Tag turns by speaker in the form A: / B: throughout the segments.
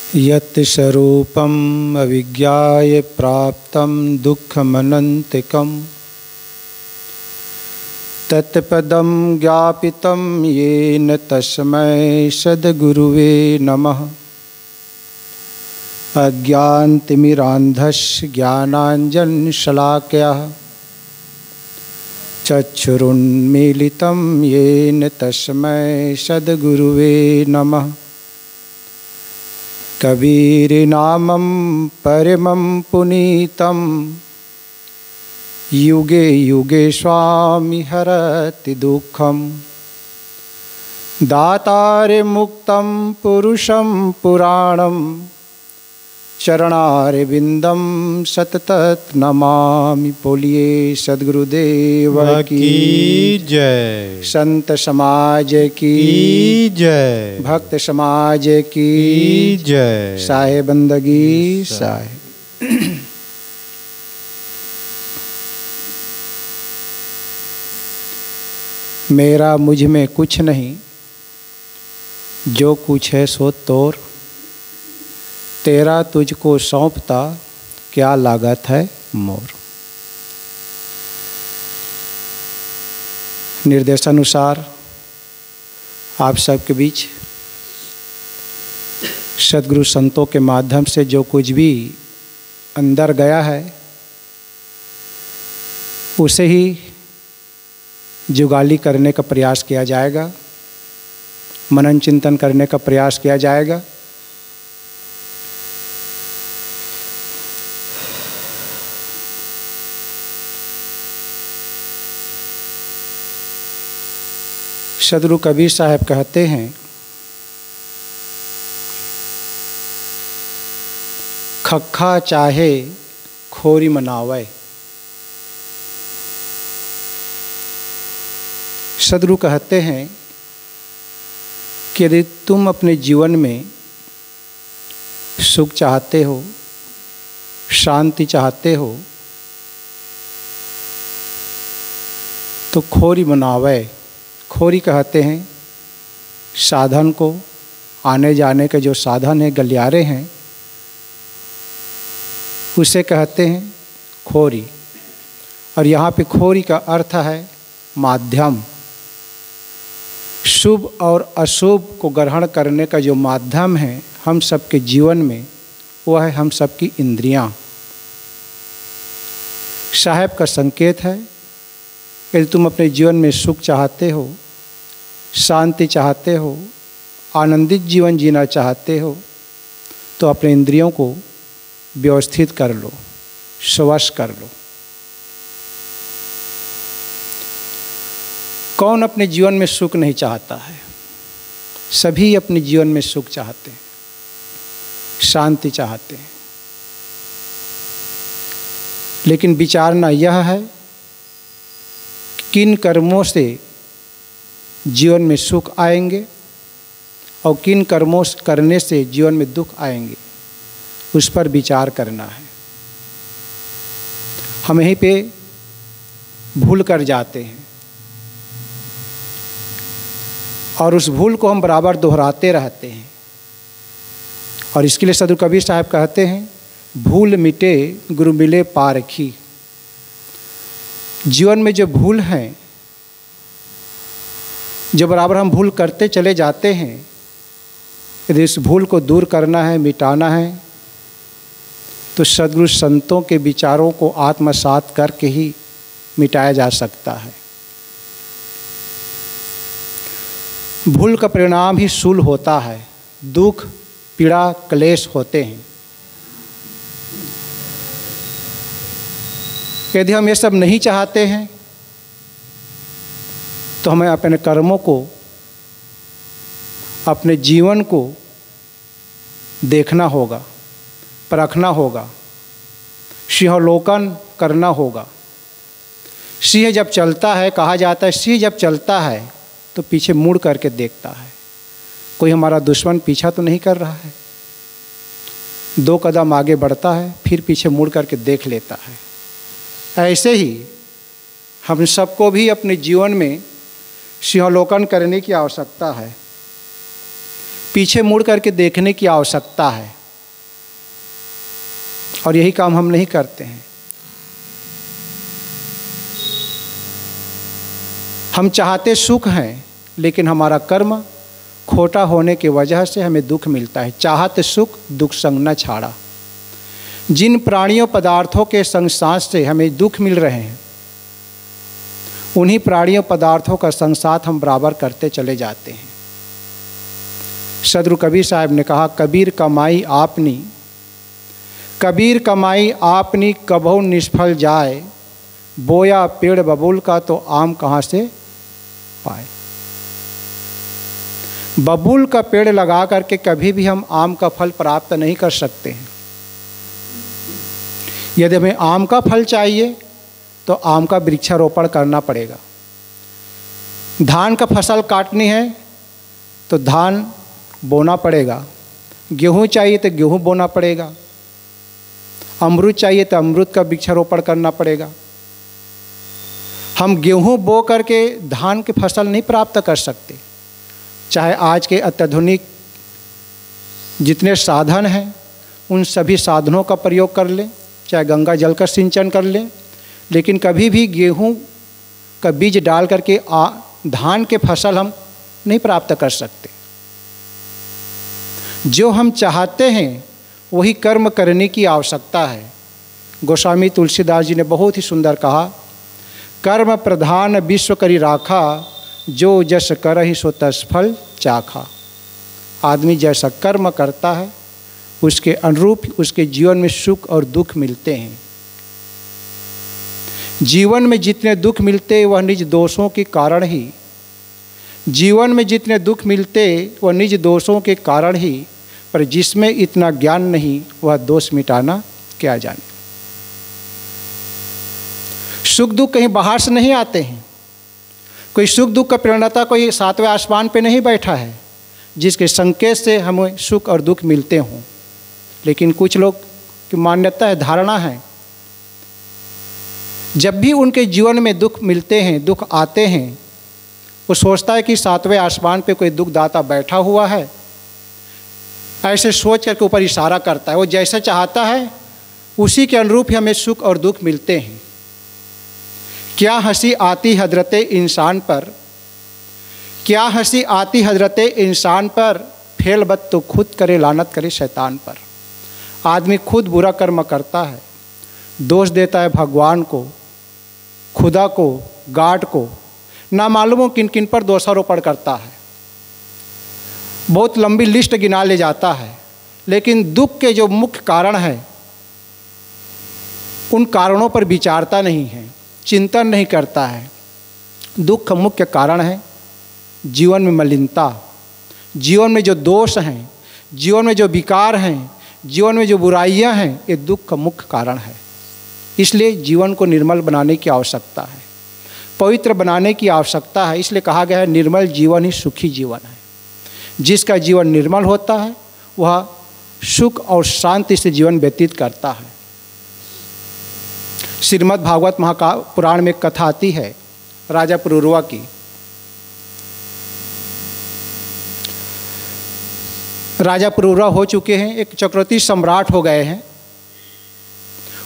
A: यत् स्वरूपम् अविज्ञाय प्राप्तं दुःखमनन्तिकं तत्पदं ज्ञापितं येन तस्मै सद्गुरुवे नमः। अज्ञानतिमिरान्धस्य ज्ञानाञ्जनशलाकया चक्षुरुन्मीलितं येन तस्मै सद्गुरुवे नमः। कबीरनामं परमं पुनीतं युगे युगे स्वामी हरति दुःखं। दातारे मुक्तं पुरुषं पुराणं चरणारविंदं सतत नमामि। बोलिए सद्गुरुदेव की
B: जय,
A: संत समाज की
B: जय,
A: भक्त समाज की
B: जय,
A: साहे बंदगी साहे। मेरा मुझ में कुछ नहीं, जो कुछ है सो तोर। तेरा तुझको सौंपता क्या लागत है मोर। निर्देशानुसार आप सबके बीच सद्गुरु संतों के माध्यम से जो कुछ भी अंदर गया है उसे ही जुगाली करने का प्रयास किया जाएगा, मनन चिंतन करने का प्रयास किया जाएगा। सद्गुरु कबीर साहब कहते हैं, खक्खा चाहे खोरी मनावे। सद्गुरु कहते हैं कि यदि तुम अपने जीवन में सुख चाहते हो, शांति चाहते हो, तो खोरी मनावे। खोरी कहते हैं साधन को, आने जाने के जो साधन है, गलियारे हैं, उसे कहते हैं खोरी। और यहाँ पे खोरी का अर्थ है माध्यम। शुभ और अशुभ को ग्रहण करने का जो माध्यम है हम सबके जीवन में, वह है हम सबकी इंद्रियां। साहब का संकेत है, यदि तुम अपने जीवन में सुख चाहते हो, शांति चाहते हो, आनंदित जीवन जीना चाहते हो, तो अपने इंद्रियों को व्यवस्थित कर लो, स्वश कर लो। कौन अपने जीवन में सुख नहीं चाहता है? सभी अपने जीवन में सुख चाहते हैं, शांति चाहते हैं। लेकिन विचारना यह है किन कर्मों से जीवन में सुख आएंगे और किन कर्मों करने से जीवन में दुख आएंगे, उस पर विचार करना है। हम यहीं पे भूल कर जाते हैं और उस भूल को हम बराबर दोहराते रहते हैं। और इसके लिए सद्गुरु कबीर साहब कहते हैं, भूल मिटे गुरु मिले पारखी। जीवन में जो भूल हैं, जो बराबर हम भूल करते चले जाते हैं, यदि इस भूल को दूर करना है, मिटाना है, तो सद्गुरु संतों के विचारों को आत्मसात करके ही मिटाया जा सकता है। भूल का परिणाम ही शूल होता है, दुख पीड़ा क्लेश होते हैं। यदि हम ये सब नहीं चाहते हैं तो हमें अपने कर्मों को, अपने जीवन को देखना होगा, परखना होगा, सिंहावलोकन करना होगा। सिंह जब चलता है, कहा जाता है सिंह जब चलता है तो पीछे मुड़ करके देखता है, कोई हमारा दुश्मन पीछा तो नहीं कर रहा है। 2 कदम आगे बढ़ता है, फिर पीछे मुड़ करके देख लेता है। ऐसे ही हम सबको भी अपने जीवन में सिंहावलोकन करने की आवश्यकता है, पीछे मुड़ करके देखने की आवश्यकता है। और यही काम हम नहीं करते हैं। हम चाहते सुख हैं, लेकिन हमारा कर्म खोटा होने की वजह से हमें दुख मिलता है। चाहत सुख दुख संग न छाड़ा। जिन प्राणियों पदार्थों के संग-साथ से हमें दुख मिल रहे हैं, उन्हीं प्राणियों पदार्थों का संग-साथ हम बराबर करते चले जाते हैं। सदगुरु कबीर साहब ने कहा, कबीर कमाई आपनी, कबीर कमाई आपनी कभू निष्फल जाए, बोया पेड़ बबूल का तो आम कहाँ से पाए। बबूल का पेड़ लगा करके कभी भी हम आम का फल प्राप्त नहीं कर सकते हैं। यदि हमें आम का फल चाहिए तो आम का वृक्षारोपण करना पड़ेगा। धान का फसल काटनी है तो धान बोना पड़ेगा। गेहूँ चाहिए तो गेहूँ बोना पड़ेगा। अमरूद चाहिए तो अमरूद का वृक्षारोपण करना पड़ेगा। हम गेहूँ बो करके धान की फसल नहीं प्राप्त कर सकते। चाहे आज के अत्याधुनिक जितने साधन हैं उन सभी साधनों का प्रयोग कर लें, चाहे गंगा जल का सिंचन कर लें, लेकिन कभी भी गेहूँ का बीज डाल करके धान के फसल हम नहीं प्राप्त कर सकते। जो हम चाहते हैं वही कर्म करने की आवश्यकता है। गोस्वामी तुलसीदास जी ने बहुत ही सुंदर कहा, कर्म प्रधान विश्व करी राखा, जो जस करहि सो तस फल चाखा। आदमी जैसा कर्म करता है उसके अनुरूप उसके जीवन में सुख और दुख मिलते हैं। जीवन में जितने दुख मिलते वह निज दोषों के कारण ही, जीवन में जितने दुख मिलते वह निज दोषों के कारण ही, पर जिसमें इतना ज्ञान नहीं वह दोष मिटाना क्या जाने। सुख दुख कहीं बाहर से नहीं आते हैं। कोई सुख दुख का प्रणेता कोई सातवें आसमान पे नहीं बैठा है जिसके संकेत से हमें सुख और दुख मिलते हों। लेकिन कुछ लोग की मान्यता है, धारणा है, जब भी उनके जीवन में दुख मिलते हैं, दुख आते हैं, वो सोचता है कि सातवें आसमान पे कोई दुख दाता बैठा हुआ है। ऐसे सोच करके ऊपर इशारा करता है। वो जैसा चाहता है उसी के अनुरूप ही हमें सुख और दुख मिलते हैं। क्या हंसी आती हजरते इंसान पर, क्या हंसी आती हजरते इंसान पर, फेल बद तो खुद करे लानत करे शैतान पर। आदमी खुद बुरा कर्म करता है, दोष देता है भगवान को, खुदा को, गाड को, ना मालूम हो किन किन पर दोषारोपण करता है। बहुत लंबी लिस्ट गिना ले जाता है, लेकिन दुख के जो मुख्य कारण है उन कारणों पर विचारता नहीं है, चिंतन नहीं करता है। दुख का मुख्य कारण है जीवन में मलिनता, जीवन में जो दोष हैं, जीवन में जो विकार हैं, जीवन में जो बुराइयां हैं, ये दुख का मुख्य कारण है। इसलिए जीवन को निर्मल बनाने की आवश्यकता है, पवित्र बनाने की आवश्यकता है। इसलिए कहा गया है निर्मल जीवन ही सुखी जीवन है। जिसका जीवन निर्मल होता है वह सुख और शांति से जीवन व्यतीत करता है। श्रीमद् भागवत महापुराण में कथा आती है राजा पुरूरवा की। राजा पुरूरवा हो चुके हैं, एक चक्रवर्ती सम्राट हो गए हैं।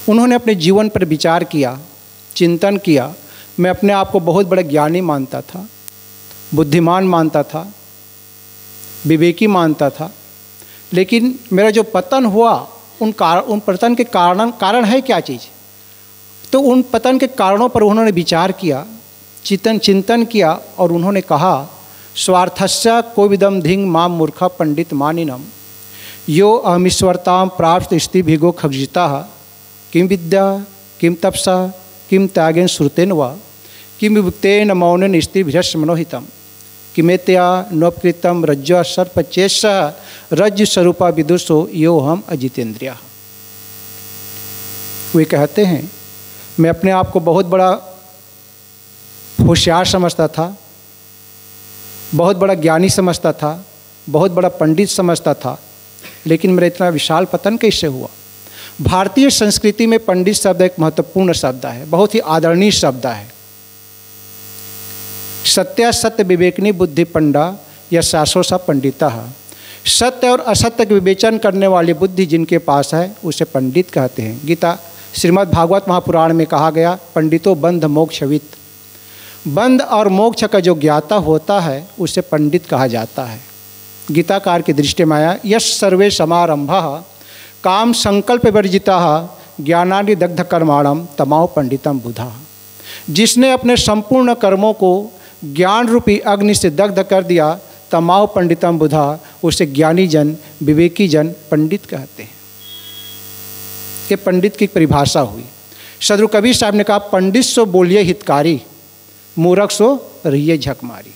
A: उन्होंने अपने जीवन पर विचार किया, चिंतन किया। मैं अपने आप को बहुत बड़ा ज्ञानी मानता था, बुद्धिमान मानता था, विवेकी मानता था, लेकिन मेरा जो पतन हुआ उन पतन के कारण है क्या चीज़। तो उन पतन के कारणों पर उन्होंने विचार किया, चिंतन किया और उन्होंने कहा, स्वार्थस्य कोविदम धिंग माम मूर्खा पंडित मानिनम यो अहमीश्वरताम प्राप्त स्थिति भिगो खगजिता किम विद्या किम तपसा किम त्यागेन श्रुतेन व किम विभुक्तेन मौनेन स्त्रीभिरस्य मनोहितम किमेत्या नोपकृतम रज्ज्व सर्पचेष रज्जु स्वरूपा विदुषो यो हम अजितेंद्रिया। वे कहते हैं मैं अपने आप को बहुत बड़ा होशियार समझता था, बहुत बड़ा ज्ञानी समझता था, बहुत बड़ा पंडित समझता था, लेकिन मेरा इतना विशाल पतन कैसे हुआ। भारतीय संस्कृति में पंडित शब्द एक महत्वपूर्ण शब्द है, बहुत ही आदरणीय शब्द है। सत्या सत्य विवेकनी बुद्धि पंडा या शासो सा पंडिता। सत्य और असत्य के विवेचन करने वाली बुद्धि जिनके पास है उसे पंडित कहते हैं। गीता श्रीमद् भागवत महापुराण में कहा गया, पंडितों बंध मोक्षवित, बंध और मोक्ष का जो ज्ञाता होता है उसे पंडित कहा जाता है। गीताकार की दृष्टि में आया, यश सर्वे समारंभः काम संकल्प वर्जिताः ज्ञानादि दग्ध कर्माणम तमाओ पंडितम बुधा। जिसने अपने संपूर्ण कर्मों को ज्ञान रूपी अग्नि से दग्ध कर दिया, तमाओ पंडितम बुधा, उसे ज्ञानी जन, विवेकी जन पंडित कहते हैं। ये पंडित की परिभाषा हुई। सदगुरु कबीर साहब ने कहा, पंडित सो बोलिए हितकारी, मूर्ख सो रहिए झकमारी।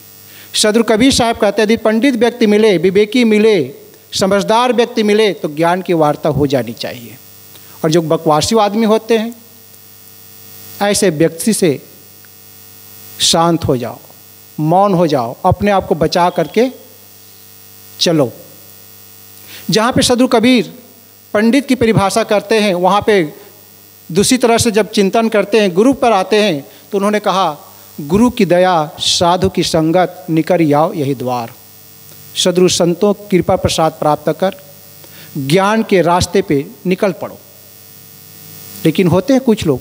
A: सदगुरु कबीर साहब कहते हैं, यदि पंडित व्यक्ति मिले, विवेकी मिले, समझदार व्यक्ति मिले तो ज्ञान की वार्ता हो जानी चाहिए। और जो बकवासी आदमी होते हैं, ऐसे व्यक्ति से शांत हो जाओ, मौन हो जाओ, अपने आप को बचा करके चलो। जहाँ पे सदगुरु कबीर पंडित की परिभाषा करते हैं, वहाँ पे दूसरी तरह से जब चिंतन करते हैं, गुरु पर आते हैं, तो उन्होंने कहा, गुरु की दया साधु की संगत निकर याओ यही द्वार। सदगुरु संतों कृपा प्रसाद प्राप्त कर ज्ञान के रास्ते पे निकल पड़ो। लेकिन होते हैं कुछ लोग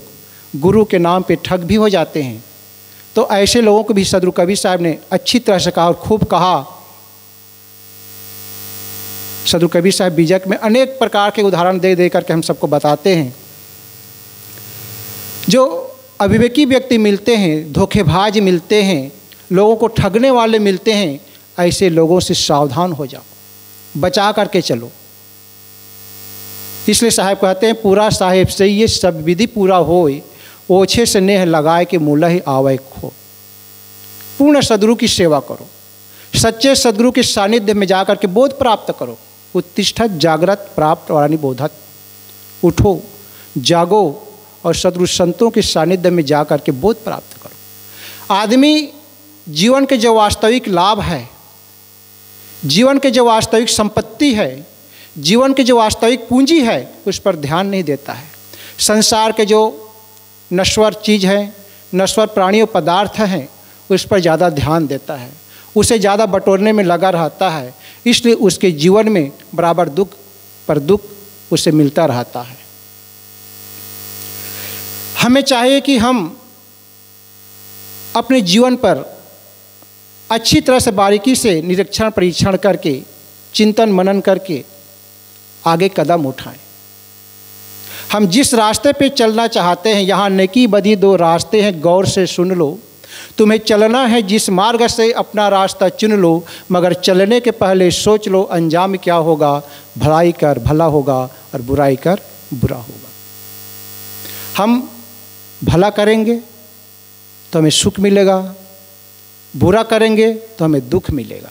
A: गुरु के नाम पे ठग भी हो जाते हैं। तो ऐसे लोगों को भी सदगुरु कबीर साहब ने अच्छी तरह से कहा और खूब कहा। सदगुरु कबीर साहब बीजक में अनेक प्रकार के उदाहरण दे दे करके हम सबको बताते हैं। जो अविवेकी व्यक्ति मिलते हैं, धोखेबाज मिलते हैं, लोगों को ठगने वाले मिलते हैं, ऐसे लोगों से सावधान हो जाओ, बचा करके चलो। इसलिए साहब कहते हैं, पूरा साहेब से ये सब विधि पूरा होए, ओछे से नेह लगाए कि मूला ही आवे खो। पूर्ण सदगुरु की सेवा करो, सच्चे सदगुरु के सानिध्य में जाकर के बोध प्राप्त करो। उत्तिष्ठत जागृत प्राप्त वाणी बोधत, उठो जागो और सदगुरु संतों के सानिध्य में जाकर के बोध प्राप्त करो। आदमी जीवन के जो वास्तविक लाभ है, जीवन के जो वास्तविक संपत्ति है, जीवन के जो वास्तविक पूंजी है, उस पर ध्यान नहीं देता है। संसार के जो नश्वर चीज़ है, नश्वर प्राणियों पदार्थ हैं, उस पर ज़्यादा ध्यान देता है, उसे ज़्यादा बटोरने में लगा रहता है। इसलिए उसके जीवन में बराबर दुख पर दुख उसे मिलता रहता है। हमें चाहिए कि हम अपने जीवन पर अच्छी तरह से बारीकी से निरीक्षण परीक्षण करके, चिंतन मनन करके आगे कदम उठाएं। हम जिस रास्ते पे चलना चाहते हैं, यहाँ नेकी बदी दो रास्ते हैं, गौर से सुन लो। तुम्हें चलना है जिस मार्ग से, अपना रास्ता चुन लो, मगर चलने के पहले सोच लो अंजाम क्या होगा। भलाई कर भला होगा और बुराई कर बुरा होगा। हम भला करेंगे तो हमें सुख मिलेगा, बुरा करेंगे तो हमें दुख मिलेगा।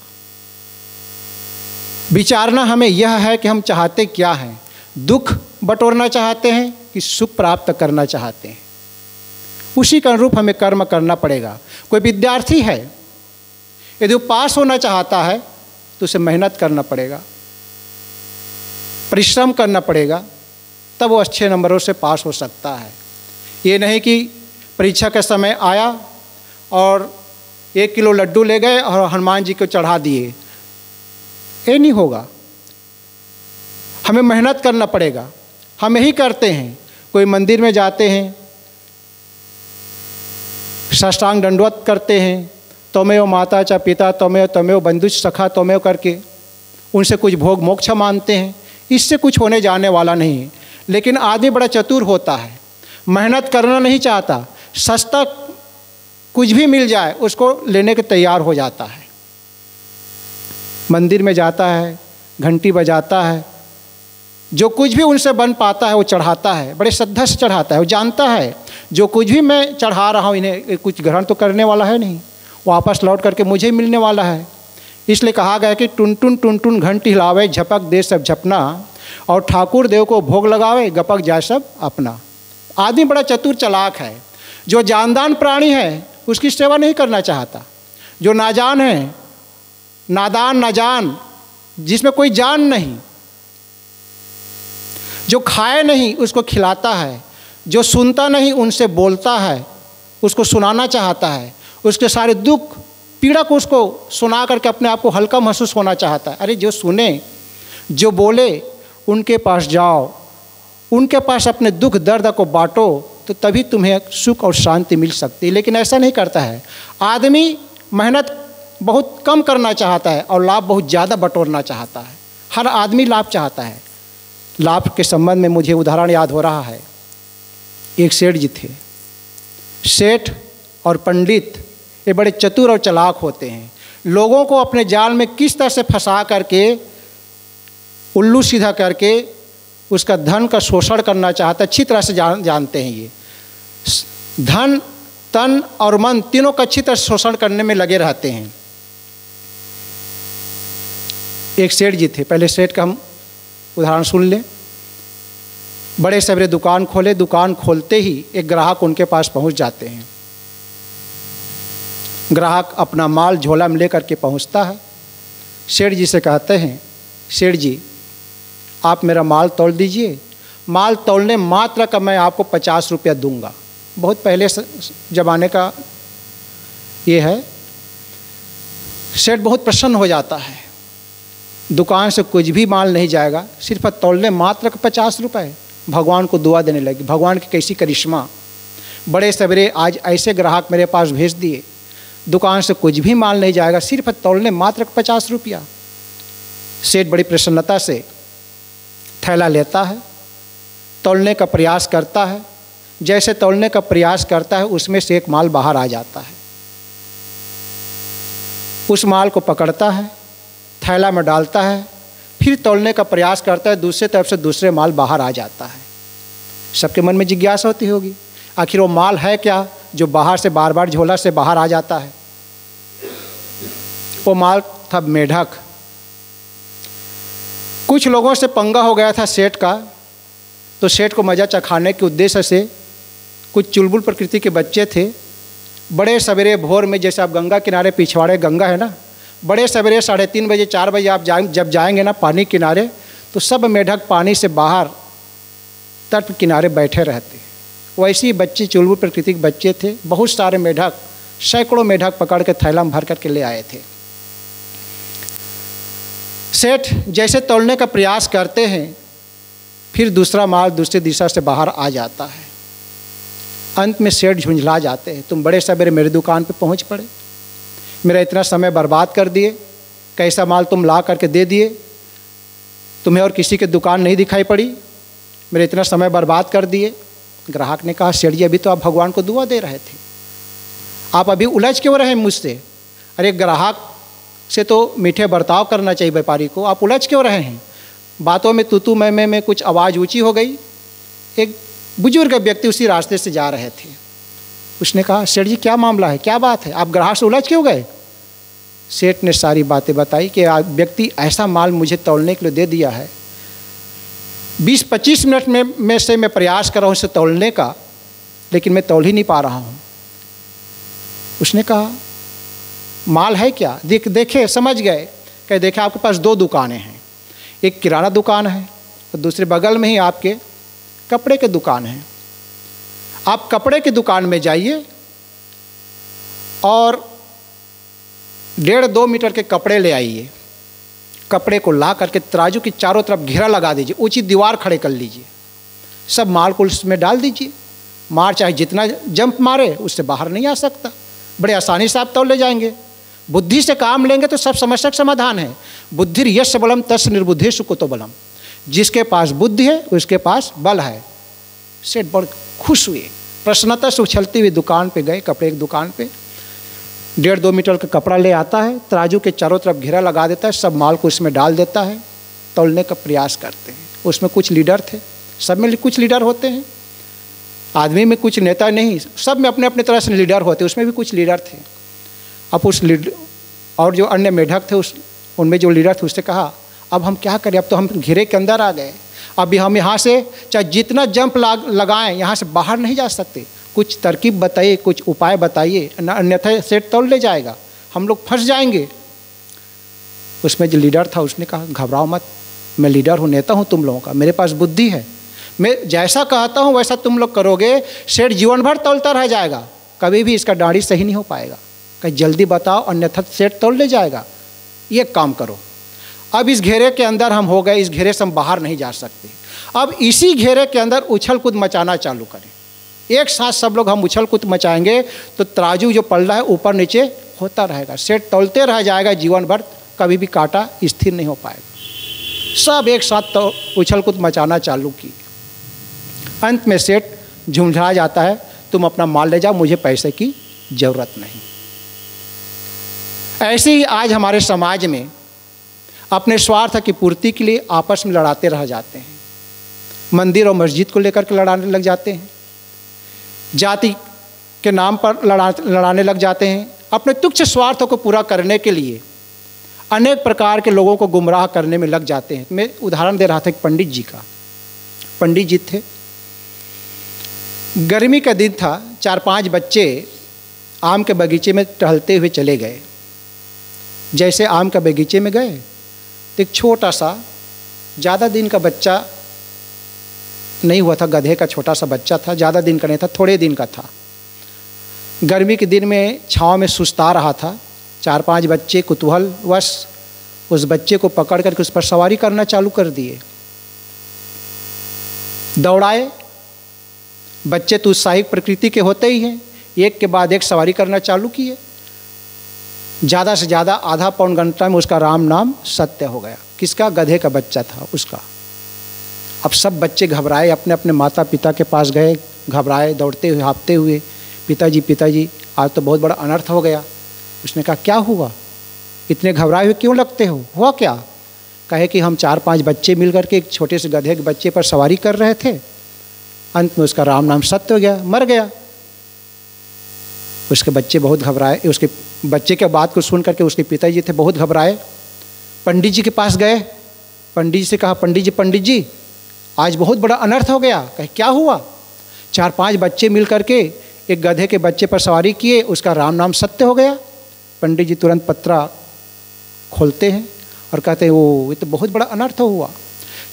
A: विचारना हमें यह है कि हम चाहते क्या हैं, दुख बटोरना चाहते हैं कि सुख प्राप्त करना चाहते हैं। उसी के अनुरूप हमें कर्म करना पड़ेगा। कोई विद्यार्थी है, यदि वो पास होना चाहता है तो उसे मेहनत करना पड़ेगा, परिश्रम करना पड़ेगा, तब वो अच्छे नंबरों से पास हो सकता है। ये नहीं कि परीक्षा का समय आया और 1 किलो लड्डू ले गए और हनुमान जी को चढ़ा दिए, ये नहीं होगा। हमें मेहनत करना पड़ेगा। हम यही करते हैं, कोई मंदिर में जाते हैं, साष्टांग दंडवत करते हैं, त्वमेव माता च पिता त्वमेव त्वमेव बंधुश्च सखा त्वमेव करके उनसे कुछ भोग मोक्ष मानते हैं। इससे कुछ होने जाने वाला नहीं है। लेकिन आदमी बड़ा चतुर होता है, मेहनत करना नहीं चाहता, सस्ता कुछ भी मिल जाए उसको लेने के तैयार हो जाता है। मंदिर में जाता है, घंटी बजाता है, जो कुछ भी उनसे बन पाता है वो चढ़ाता है, बड़े श्रद्धा से चढ़ाता है। वो जानता है जो कुछ भी मैं चढ़ा रहा हूँ, इन्हें कुछ ग्रहण तो करने वाला है नहीं, वापस लौट करके मुझे मिलने वाला है। इसलिए कहा गया कि टुन टुन टुन टुन घंटी हिलावे, झपक दे सब झपना, और ठाकुर देव को भोग लगावे, गपक जाए सब अपना। आदमी बड़ा चतुर चालाक है। जो जानदान प्राणी है उसकी सेवा नहीं करना चाहता। जो नाजान है, नादान नाजान, जिसमें कोई जान नहीं, जो खाए नहीं उसको खिलाता है, जो सुनता नहीं उनसे बोलता है, उसको सुनाना चाहता है, उसके सारे दुख पीड़क उसको सुना करके अपने आप को हल्का महसूस होना चाहता है। अरे जो सुने, जो बोले, उनके पास जाओ, उनके पास अपने दुख दर्द को बांटो, तो तभी तुम्हें सुख और शांति मिल सकती है। लेकिन ऐसा नहीं करता है। आदमी मेहनत बहुत कम करना चाहता है और लाभ बहुत ज़्यादा बटोरना चाहता है। हर आदमी लाभ चाहता है। लाभ के संबंध में मुझे उदाहरण याद हो रहा है। एक सेठ जी थे। सेठ और पंडित ये बड़े चतुर और चालाक होते हैं। लोगों को अपने जाल में किस तरह से फंसा करके, उल्लू सीधा करके उसका धन का शोषण करना चाहता है, अच्छी तरह से जानते हैं। ये धन, तन और मन तीनों का अच्छी तरह से शोषण करने में लगे रहते हैं। एक सेठ जी थे। पहले सेठ का हम उदाहरण सुन लें। बड़े सवेरे दुकान खोले। दुकान खोलते ही एक ग्राहक उनके पास पहुंच जाते हैं। ग्राहक अपना माल झोला में लेकर के पहुंचता है। सेठ जी से कहते हैं, सेठ जी आप मेरा माल तौल दीजिए। माल तौलने मात्र का मैं आपको 50 रुपया दूंगा। बहुत पहले ज़माने का ये है। सेठ बहुत प्रसन्न हो जाता है। दुकान से कुछ भी माल नहीं जाएगा, सिर्फ तौलने मात्र का 50 रुपये। भगवान को दुआ देने लगी। भगवान की कैसी करिश्मा, बड़े सवेरे आज ऐसे ग्राहक मेरे पास भेज दिए। दुकान से कुछ भी माल नहीं जाएगा, सिर्फ तौलने मात्र 50 रुपया। सेठ बड़ी प्रसन्नता से थैला लेता है, तौलने का प्रयास करता है। जैसे तौलने का प्रयास करता है, उसमें से एक माल बाहर आ जाता है। उस माल को पकड़ता है, थैला में डालता है, फिर तौलने का प्रयास करता है। दूसरे तरफ से दूसरे माल बाहर आ जाता है। सबके मन में जिज्ञासा होती होगी, आखिर वो माल है क्या जो बाहर से बार बार झोला से बाहर आ जाता है? वो माल था मेढक। कुछ लोगों से पंगा हो गया था सेठ का, तो सेठ को मजा चखाने के उद्देश्य से कुछ चुलबुल प्रकृति के बच्चे थे। बड़े सवेरे भोर में, जैसे आप गंगा किनारे, पिछवाड़े गंगा है ना, बड़े सवेरे 3:30 बजे 4 बजे आप जब जाएंगे ना पानी किनारे, तो सब मेढक पानी से बाहर तट किनारे बैठे रहते। वैसे ही बच्चे, चुलबुल प्रकृति के बच्चे थे। बहुत सारे मेढक, सैकड़ों मेढक पकड़ के थैला में भर करके ले आए थे। सेठ जैसे तौलने का प्रयास करते हैं, फिर दूसरा माल दूसरी दिशा से बाहर आ जाता है। अंत में सेठ झुंझला जाते हैं, तुम बड़े सवेरे मेरी दुकान पे पहुंच पड़े, मेरा इतना समय बर्बाद कर दिए, कैसा माल तुम ला करके दे दिए, तुम्हें और किसी की दुकान नहीं दिखाई पड़ी, मेरा इतना समय बर्बाद कर दिए। ग्राहक ने कहा, सेठ जी अभी तो आप भगवान को दुआ दे रहे थे, आप अभी उलझ क्यों रहे मुझसे? अरे ग्राहक से तो मीठे बर्ताव करना चाहिए व्यापारी को, आप उलझ क्यों रहे हैं? बातों में तू मैं में कुछ आवाज़ ऊंची हो गई। एक बुजुर्ग व्यक्ति उसी रास्ते से जा रहे थे। उसने कहा, सेठ जी क्या मामला है, क्या बात है, आप ग्राहक से उलझ क्यों गए? सेठ ने सारी बातें बताई कि व्यक्ति ऐसा माल मुझे तौलने के लिए दे दिया है, 20-25 मिनट में से मैं प्रयास कर रहा हूँ इसे तौलने का, लेकिन मैं तौल ही नहीं पा रहा हूँ। उसने कहा, माल है क्या? देखे, समझ गए। कहे, देखे आपके पास 2 दुकानें हैं, एक किराना दुकान है और दूसरे बगल में ही आपके कपड़े की दुकान है। आप कपड़े की दुकान में जाइए और 1.5-2 मीटर के कपड़े ले आइए। कपड़े को ला करके तराजू की चारों तरफ घेरा लगा दीजिए, ऊंची दीवार खड़े कर लीजिए, सब माल को उसमें डाल दीजिए। मार चाहे जितना जंप मारे उससे बाहर नहीं आ सकता। बड़े आसानी से आप तौल ले जाएंगे। बुद्धि से काम लेंगे तो सब समस्या का समाधान है। बुद्धि यश बलम तस् निर्बुद्धेषु कुतो बलम। जिसके पास बुद्धि है उसके पास बल है। सेठ बड़े खुश हुए, प्रसन्नता से उछलती हुई दुकान पे गए, कपड़े की दुकान पे। 1.5-2 मीटर का कपड़ा ले आता है, तराजू के चारों तरफ घेरा लगा देता है, सब माल को इसमें डाल देता है, तौलने का प्रयास करते हैं। उसमें कुछ लीडर थे, सब में कुछ लीडर होते हैं, आदमी में कुछ नेता नहीं, सब में अपने अपने तरह से लीडर होते हैं। उसमें भी कुछ लीडर थे। अब उस लीडर और जो अन्य मेढक थे उनमें जो लीडर थे उससे कहा, अब हम क्या करें, अब तो हम घेरे के अंदर आ गए, अभी हम यहाँ से चाहे जितना जंप लगाएं यहाँ से बाहर नहीं जा सकते। कुछ तरकीब बताइए, कुछ उपाय बताइए, अन्यथा सेठ तौल ले जाएगा, हम लोग फंस जाएंगे। उसमें जो लीडर था उसने कहा, घबराओ मत, मैं लीडर हूँ, नेता हूँ तुम लोगों का, मेरे पास बुद्धि है, मैं जैसा कहता हूँ वैसा तुम लोग करोगे, सेठ जीवन भर तौलता रह जाएगा, कभी भी इसका दाढ़ी सही नहीं हो पाएगा। कहीं जल्दी बताओ अन्यथा सेठ तोड़ ले जाएगा, ये काम करो। अब इस घेरे के अंदर हम हो गए, इस घेरे से हम बाहर नहीं जा सकते। अब इसी घेरे के अंदर उछल कूद मचाना चालू करें। एक साथ सब लोग हम उछल कूद मचाएंगे तो तराजू जो पल रहा है ऊपर नीचे होता रहेगा, सेठ तोलते रह जाएगा जीवन भर, कभी भी कांटा स्थिर नहीं हो पाएगा। सब एक साथ तो उछल कूद मचाना चालू किए। अंत में सेठ झुंझला जाता है, तुम अपना माल ले जाओ, मुझे पैसे की जरूरत नहीं। ऐसे ही आज हमारे समाज में अपने स्वार्थ की पूर्ति के लिए आपस में लड़ाते रह जाते हैं। मंदिर और मस्जिद को लेकर के लड़ाने लग जाते हैं, जाति के नाम पर लड़ाने लग जाते हैं। अपने तुच्छ स्वार्थों को पूरा करने के लिए अनेक प्रकार के लोगों को गुमराह करने में लग जाते हैं। मैं उदाहरण दे रहा था एक पंडित जी का। पंडित जी थे, गर्मी का दिन था, 4-5 बच्चे आम के बगीचे में टहलते हुए चले गए। जैसे आम के बगीचे में गए तो एक छोटा सा, ज़्यादा दिन का बच्चा नहीं हुआ था, गधे का छोटा सा बच्चा था, ज़्यादा दिन का नहीं था, थोड़े दिन का था। गर्मी के दिन में छाँव में सुस्ता रहा था। 4-5 बच्चे कुतूहलवश उस बच्चे को पकड़ करके उस पर सवारी करना चालू कर दिए। दौड़ाए। बच्चे तो उत्साहिक प्रकृति के होते ही हैं, एक के बाद एक सवारी करना चालू किए। ज़्यादा से ज़्यादा आधा पौन घंटा में उसका राम नाम सत्य हो गया। किसका? गधे का बच्चा था उसका। अब सब बच्चे घबराए, अपने अपने माता पिता के पास गए, घबराए, दौड़ते हुए, हाँफते हुए, पिताजी आज तो बहुत बड़ा अनर्थ हो गया। उसने कहा क्या हुआ, इतने घबराए हुए क्यों लगते हो, हुआ क्या? कहे कि हम 4-5 बच्चे मिल करके एक छोटे से गधे के बच्चे पर सवारी कर रहे थे, अंत में उसका राम नाम सत्य हो गया, मर गया। उसके बच्चे बहुत घबराए। उसके बच्चे के बात को सुन करके उसके पिताजी थे बहुत घबराए। पंडित जी के पास गए, पंडित जी से कहा पंडित जी आज बहुत बड़ा अनर्थ हो गया। कहे क्या हुआ? 4-5 बच्चे मिल करके एक गधे के बच्चे पर सवारी किए, उसका राम नाम सत्य हो गया। पंडित जी तुरंत पत्रा खोलते हैं और कहते हैं वो ये तो बहुत बड़ा अनर्थ हुआ।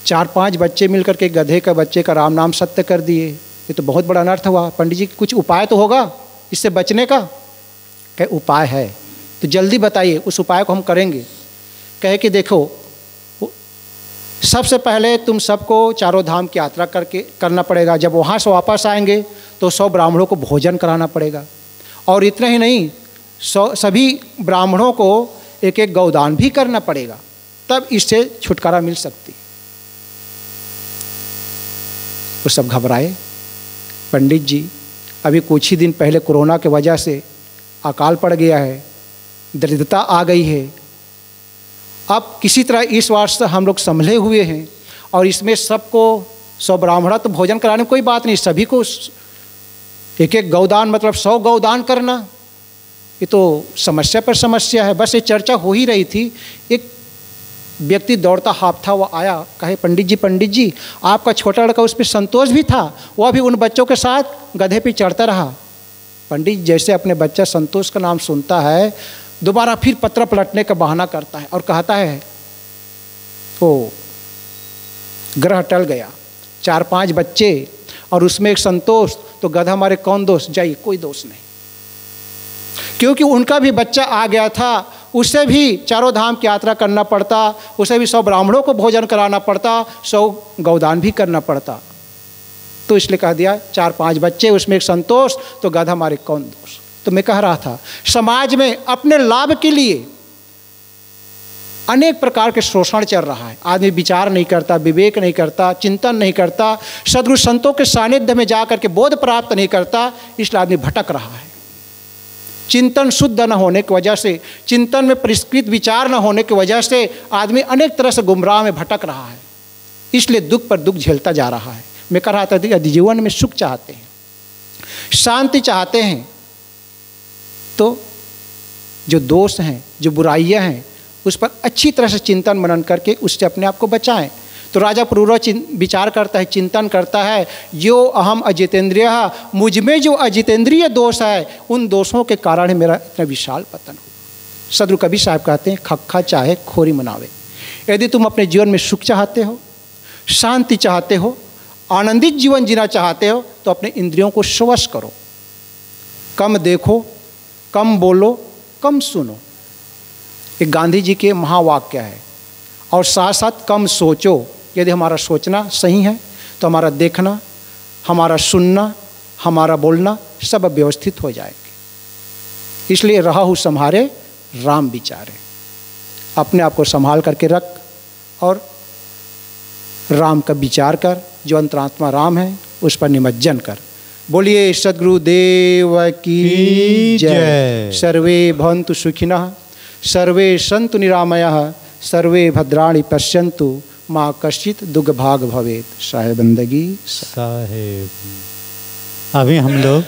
A: 4-5 बच्चे मिल करके गधे का बच्चे का राम नाम सत्य कर दिए, ये तो बहुत बड़ा अनर्थ हुआ। पंडित जी कुछ उपाय तो होगा इससे बचने का? कहे उपाय है, तो जल्दी बताइए, उस उपाय को हम करेंगे। कहे कि देखो, सबसे पहले तुम सबको चारों धाम की यात्रा करना पड़ेगा। जब वहाँ से वापस आएंगे तो 100 ब्राह्मणों को भोजन कराना पड़ेगा, और इतना ही नहीं, सभी ब्राह्मणों को एक गौदान भी करना पड़ेगा, तब इससे छुटकारा मिल सकती। वो सब घबराए। पंडित जी अभी कुछ ही दिन पहले कोरोना के वजह से अकाल पड़ गया है, दरिद्रता आ गई है, अब किसी तरह इस वर्ष से हम लोग संभले हुए हैं, और इसमें सबको 100 ब्राह्मणा तो भोजन कराने में कोई बात नहीं, सभी को एक गौदान मतलब 100 गौदान करना, ये तो समस्या पर समस्या है। बस ये चर्चा हो ही रही थी। एक व्यक्ति दौड़ता हाँफता वो आया, कहे पंडित जी आपका छोटा लड़का उस पर संतोष भी था, वह भी उन बच्चों के साथ गधे पे चढ़ता रहा। पंडित जैसे अपने बच्चा संतोष का नाम सुनता है, दोबारा फिर पत्र पलटने का बहाना करता है और कहता है ओ ग्रह टल गया, 4-5 बच्चे और उसमें एक संतोष, तो गधा हमारे कौन दोष? जाइए, कोई दोष नहीं, क्योंकि उनका भी बच्चा आ गया था, उसे भी चारों धाम की यात्रा करना पड़ता, उसे भी 100 ब्राह्मणों को भोजन कराना पड़ता, 100 गौदान भी करना पड़ता। तो इसलिए कह दिया 4-5 बच्चे उसमें एक संतोष, तो गधा हमारे कौन दोष। तो मैं कह रहा था समाज में अपने लाभ के लिए अनेक प्रकार के शोषण चल रहा है। आदमी विचार नहीं करता, विवेक नहीं करता, चिंतन नहीं करता, सद्गुरु संतों के सानिध्य में जाकर के बोध प्राप्त नहीं करता, इसलिए आदमी भटक रहा है। चिंतन शुद्ध न होने की वजह से, चिंतन में परिष्कृत विचार न होने की वजह से आदमी अनेक तरह से गुमराह में भटक रहा है, इसलिए दुख पर दुख झेलता जा रहा है। मैं कह रहा था यदि जीवन में सुख चाहते हैं, शांति चाहते हैं, तो जो दोष हैं, जो बुराइयां हैं, उस पर अच्छी तरह से चिंतन मनन करके उससे अपने आप को बचाएं। तो राजा पुरूरव विचार करता है, चिंतन करता है, यो अहम अजितेंद्रिय, मुझ में जो अजितेंद्रिय दोष है, उन दोषों के कारण ही मेरा इतना विशाल पतन हो। सदगुरु कबीर साहब कहते हैं, खक्खा चाहे खोरी मनावे। यदि तुम अपने जीवन में सुख चाहते हो, शांति चाहते हो, आनंदित जीवन जीना चाहते हो, तो अपने इंद्रियों को स्वश करो, कम देखो, कम बोलो, कम सुनो, ये गांधी जी के महावाक्य है। और साथ साथ कम सोचो। यदि हमारा सोचना सही है तो हमारा देखना, हमारा सुनना, हमारा बोलना सब व्यवस्थित हो जाएंगे। इसलिए रहु सम्हारे राम विचारे। अपने आप को संभाल करके रख और राम का विचार कर, जो अंतरात्मा राम है उस पर निमज्जन कर। बोलिए सद्गुरुदेव की जय। सर्वे भवन्तु सुखिनः, सर्वे सन्तु निरामयः, सर्वे भद्राणि पश्यन्तु, माँ कश्चित् दुर्भाग् भवेत्। साहेब बंदगी
B: साहेब। अभी हम लोग